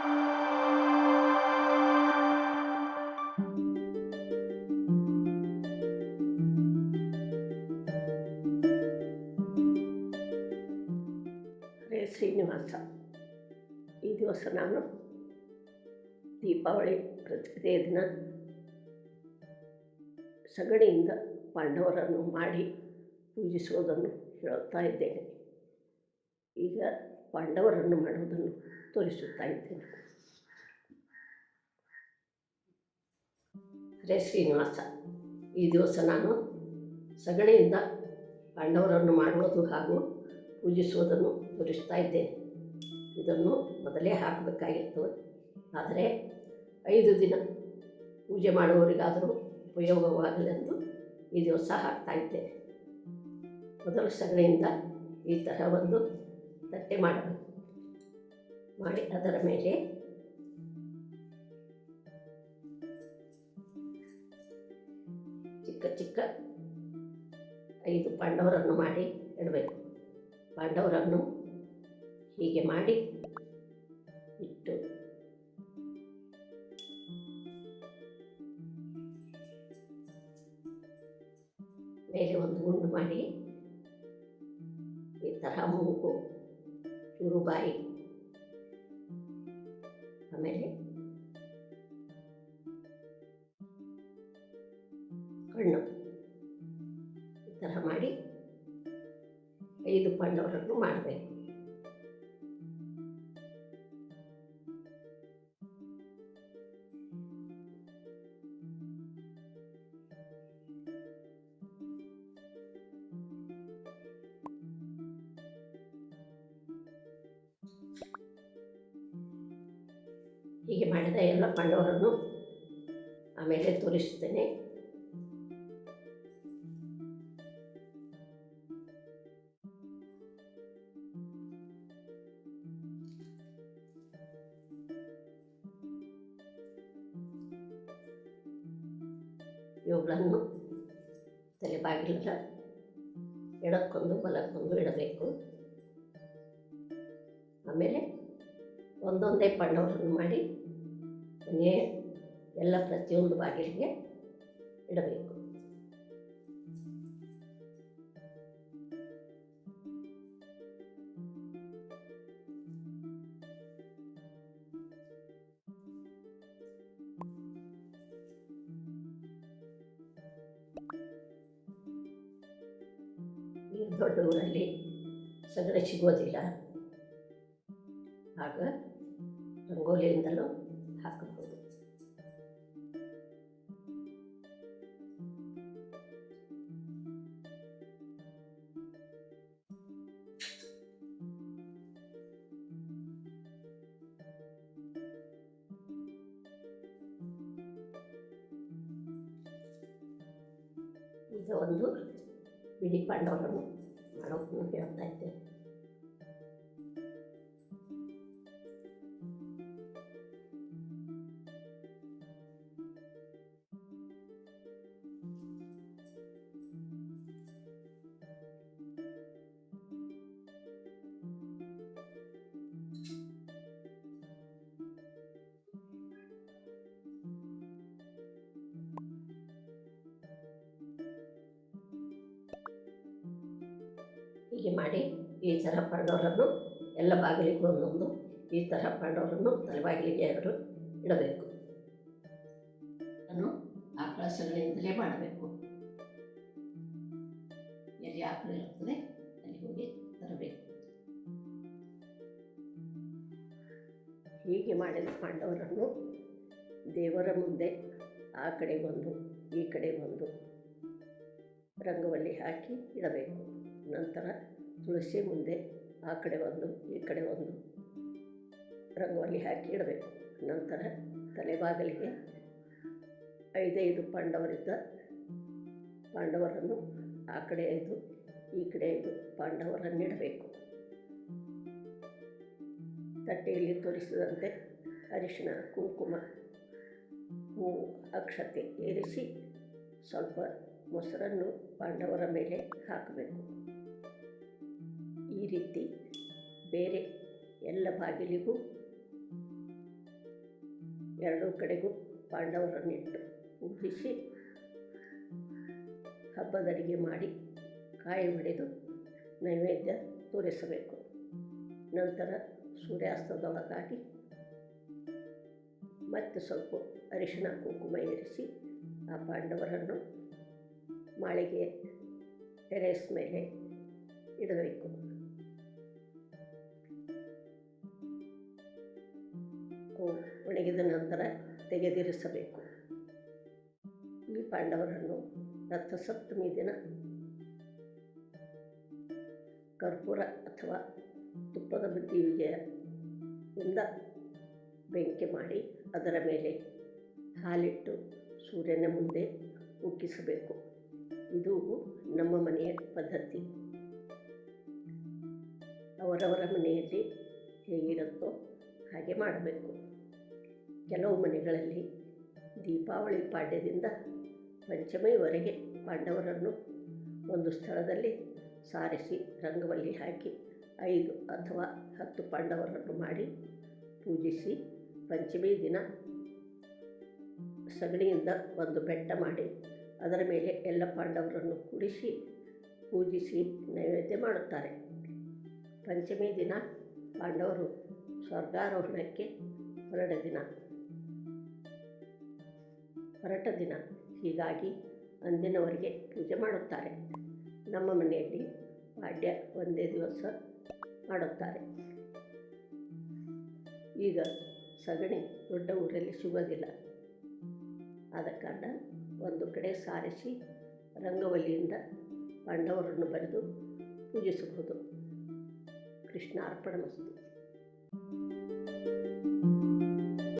ಹರೇ ಶ್ರೀನಿವಾಸ. ಈ ದಿವಸ ನಾನು ದೀಪಾವಳಿ ಪ್ರತಿಕ್ರಿಯೆ ದಿನ ಸಗಣಿಯಿಂದ ಪಾಂಡವರನ್ನು ಮಾಡಿ ಪೂಜಿಸುವುದನ್ನು ಹೇಳುತ್ತಾ ಇದ್ದೇನೆ. ಈಗ ಪಾಂಡವರನ್ನು ಮಾಡುವುದನ್ನು ತೋರಿಸುತ್ತಾ ಇದ್ದೇನೆ. ಹರೇ ಶ್ರೀನಿವಾಸ. ಈ ದಿವಸ ನಾನು ಸಗಣಿಯಿಂದ ಪಾಂಡವರನ್ನು ಮಾಡುವುದು ಹಾಗೂ ಪೂಜಿಸುವುದನ್ನು ತೋರಿಸ್ತಾ ಇದ್ದೇನೆ. ಇದನ್ನು ಮೊದಲೇ ಹಾಕಬೇಕಾಗಿತ್ತು, ಆದರೆ 5 ದಿನ ಪೂಜೆ ಮಾಡುವವರಿಗಾದರೂ ಉಪಯೋಗವಾಗಲೆಂದು ಈ ದಿವಸ ಹಾಕ್ತಾ ಇದ್ದೇನೆ. ಮೊದಲು ಸಗಣಿಯಿಂದ ಈ ತರಹ ಒಂದು ತಟ್ಟೆ ಮಾಡಬೇಕು. ಮಾಡಿ ಅದರ ಮೇಲೆ ಚಿಕ್ಕ ಚಿಕ್ಕ 5 ಪಾಂಡವರನ್ನು ಮಾಡಿ ಇಡಬೇಕು. ಪಾಂಡವರನ್ನು ಹೀಗೆ ಮಾಡಿ ಇಟ್ಟು ಮೇಲೆ ಒಂದು ಗುಂಡು ಮಾಡಿ ಈ ತರಹ ಮೂಗು, ಚೂರು ಬಾಯಿ, ಆಮೇಲೆ ಕಣ್ಣು ಈ ತರಹ ಮಾಡಿ 5 ಪಾಂಡವರನ್ನು ಮಾಡಬೇಕು. ಹೀಗೆ ಮಾಡಿದ ಎಲ್ಲ ಪಾಂಡವರನ್ನು ಆಮೇಲೆ ತೋರಿಸುತ್ತೇನೆ. ಇವುಗಳನ್ನು ತಲೆಬಾಗಿಲ ಎಡಕ್ಕೊಂದು ಬಲಕ್ಕೊಂದು ಇಡಬೇಕು. ಆಮೇಲೆ ಒಂದೊಂದೇ ಪಾಂಡವರನ್ನು ಮಾಡಿ ಮನೆಯ ಎಲ್ಲ ಪ್ರತಿಯೊಂದು ಬಾಗಿಲಿಗೆ ಇಡಬೇಕು. ಈಗ ದೊಡ್ಡ ಊರಲ್ಲಿ ಸಗಣಿ ಸಿಗೋದಿಲ್ಲ, ಆಗ ರಂಗೋಲಿಯಿಂದಲೂ ಹಾಕಬಹುದು. ಈಗ ಒಂದು ಬಿಡಿ ಪಾಂಡವರನ್ನು ಮಾಡೋದನ್ನು ಹೇಳ್ತಾ ಇದ್ದೇನೆ. ಹೀಗೆ ಮಾಡಿ ಈ ಥರ ಪಾಂಡವರನ್ನು ಎಲ್ಲ ಬಾಗಿಲಿಗೂ ಒಂದೊಂದು ಈ ಥರ ಪಾಂಡವರನ್ನು ತಲೆಬಾಗಿಲಿಗೆ 2 ಇಡಬೇಕು. ಅದನ್ನು ಆಕಳ ಸಗಣಿಯಿಂದಲೇ ಮಾಡಬೇಕು. ಎಲ್ಲಿ ಆಕಳ ಇರುತ್ತದೆ ಅಲ್ಲಿ ಹೋಗಿ ತರಬೇಕು. ಹೀಗೆ ಮಾಡಿದ ಪಾಂಡವರನ್ನು ದೇವರ ಮುಂದೆ ಆ ಕಡೆಗೊಂದು ಈ ಕಡೆಗೊಂದು ರಂಗವಲ್ಲಿ ಹಾಕಿ ಇಡಬೇಕು. ನಂತರ ತುಳಸಿ ಮುಂದೆ ಆ ಕಡೆ ಒಂದು ಈ ಕಡೆ ಒಂದು ರಂಗವಲ್ಲಿ ಹಾಕಿ ಇಡಬೇಕು. ನಂತರ ತಲೆಬಾಗಿಲಿಗೆ 5 ಪಾಂಡವರಿದ್ದ ಪಾಂಡವರನ್ನು ಆ ಕಡೆ 5 ಈ ಕಡೆ 5 ಪಾಂಡವರನ್ನಿಡಬೇಕು. ತಟ್ಟೆಯಲ್ಲಿ ತೋರಿಸಿದಂತೆ ಅರಿಶಿಣ, ಕುಂಕುಮ, ಹೂವು, ಅಕ್ಷತೆ ಏರಿಸಿ ಸ್ವಲ್ಪ ಮೊಸರನ್ನು ಪಾಂಡವರ ಮೇಲೆ ಹಾಕಬೇಕು. ಈ ರೀತಿ ಬೇರೆ ಎಲ್ಲ ಬಾಗಿಲಿಗೂ ಎರಡೂ ಕಡೆಗೂ ಪಾಂಡವರನ್ನಿಟ್ಟು ಪೂಜಿಸಿ ಹಬ್ಬದ ಅಡಿಗೆ ಮಾಡಿ ಕಾಯಿ ಹೊಡೆದು ನೈವೇದ್ಯ ತೋರಿಸಬೇಕು. ನಂತರ ಸೂರ್ಯಾಸ್ತದೊಳಗಾಗಿ ಮತ್ತೆ ಸ್ವಲ್ಪ ಅರಿಶಿಣ ಕುಂಕುಮ ಇರಿಸಿ ಆ ಪಾಂಡವರನ್ನು ಮಾಳಿಗೆ ಟೆರೇಸ್ ಮೇಲೆ ಇಡಬೇಕು. ಒಣಗಿದ ನಂತರ ತೆಗೆದಿರಿಸಬೇಕು. ಈ ಪಾಂಡವರನ್ನು ರಥಸಪ್ತಮಿ ದಿನ ಕರ್ಪೂರ ಅಥವಾ ತುಪ್ಪದ ಬುತ್ತಿಗೆಯಿಂದ ಬೆಂಕಿ ಮಾಡಿ ಅದರ ಮೇಲೆ ಹಾಲಿಟ್ಟು ಸೂರ್ಯನ ಮುಂದೆ ಉಕ್ಕಿಸಬೇಕು. ಇದು ನಮ್ಮ ಮನೆಯ ಪದ್ಧತಿ. ಅವರವರ ಮನೆಯಲ್ಲಿ ಹೇಗಿರುತ್ತೋ ಹಾಗೆ ಮಾಡಬೇಕು. ಕೆಲವು ಮನೆಗಳಲ್ಲಿ ದೀಪಾವಳಿ ಪಾಡ್ಯದಿಂದ ಪಂಚಮಿವರೆಗೆ ಪಾಂಡವರನ್ನು ಒಂದು ಸ್ಥಳದಲ್ಲಿ ಸಾರಿಸಿ ರಂಗವಲ್ಲಿ ಹಾಕಿ 5 ಅಥವಾ 10 ಪಾಂಡವರನ್ನು ಮಾಡಿ ಪೂಜಿಸಿ ಪಂಚಮಿ ದಿನ ಸಗಣಿಯಿಂದ ಒಂದು ಬೆಟ್ಟ ಮಾಡಿ ಅದರ ಮೇಲೆ ಎಲ್ಲ ಪಾಂಡವರನ್ನು ಕೂಡಿಸಿ ಪೂಜಿಸಿ ನೈವೇದ್ಯ ಮಾಡುತ್ತಾರೆ. ಪಂಚಮಿ ದಿನ ಪಾಂಡವರು ಸ್ವರ್ಗಾರೋಹಣಕ್ಕೆ ಹೊರಟ ದಿನ. ಹೀಗಾಗಿ ಅಂದಿನವರೆಗೆ ಪೂಜೆ ಮಾಡುತ್ತಾರೆ. ನಮ್ಮ ಮನೆಯಲ್ಲಿ ಪಾಡ್ಯ ಒಂದೇ ದಿವಸ ಮಾಡುತ್ತಾರೆ. ಈಗ ಸಗಣಿ ದೊಡ್ಡ ಊರಲ್ಲಿ ಸಿಗೋದಿಲ್ಲ. ಆದ ಕಾರಣ ಒಂದು ಕಡೆ ಸಾರಿಸಿ ರಂಗವಲ್ಲಿಯಿಂದ ಪಾಂಡವರನ್ನು ಬರೆದು ಪೂಜಿಸಬಹುದು. ಕೃಷ್ಣಾರ್ಪಣಮಸ್ತು.